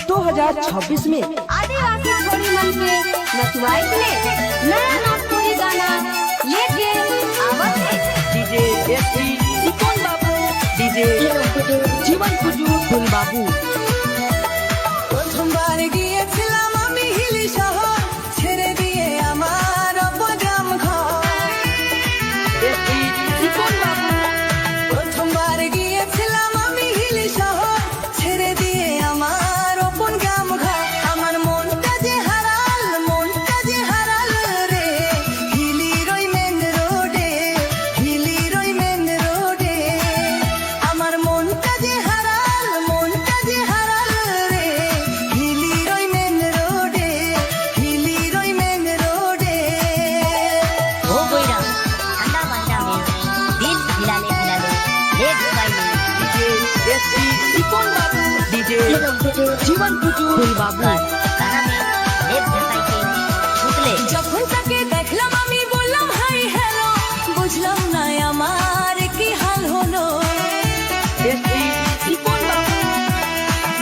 2026 में आदिवासी छोरी मन के नचवाई ले नया नागपुरी गाना लेके आवत है। डीजे एसपी सिकोन बाबू, डीजे जीवन कुजू फुल बाबू। প্রথমবার গিয়েছিলাম আমি হিলি শহর, ছেড়ে দিয়ে আমার অপগ্রাম ঘর। एसपी सिकोन बाबू, প্রথমবার গিয়েছিলাম আমি হিলি শহর, ছেড়ে দিয়ে আমার অপন গ্রাম ঘর। আমার মনটা যে হারাল, মনটা যে হারাল রে, হিলির ওই মেন রোডে, হিলির ওই মেন রোডে। আমার মনটা যে হারাল, মনটা যে হারাল রে, হিলির ওই মেন রোডে, হিলির ওই মেন রোডে। हो गोइरा ठंडा मंडा में दिल हिलाले हिलाले ले दुबई में डीजे एसपी सिकोन बाबू, डीजे जीवन कुजू फुल बाबू। गाना में ले धसाई के छुटले যখন তাকে দেখলাম আমি বললাম হাই হ্যালো, বুঝলাম না আমার কি হাল হলো। एसपी सिकोन बाबू,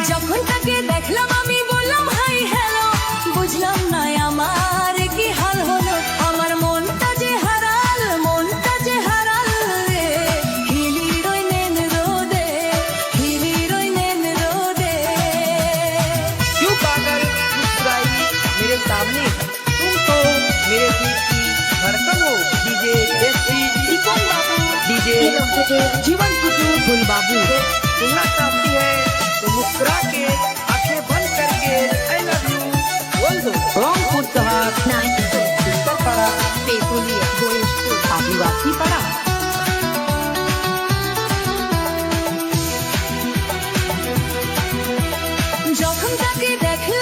যখন তাকে দেখলাম আমি বললাম হাই হ্যালো, বুঝলাম না আমার কি হাল হলো। আমার মনটা যে হারাল, মনটা যে হারাল রে, হিলির ওই মেন রোডে, হিলির ওই মেন রোডে। क्यों पागल मुस्कुराई मेरे सामने, तुम तो मेरे दिल की धड़कन हो। डीजे एसपी सिकोन बाबू, डीजे जीवन कुजू फुल बाबू। सुनना चाहती है तो मुस्कुरा के आंखें बंद करके आई लव यू बोल दो। रंगपुर शहर उत्तरपाड़ा, तेतुलिया, गोविंदपुर, आदिवासी पाड़ा। যখন তাকে দেখলাম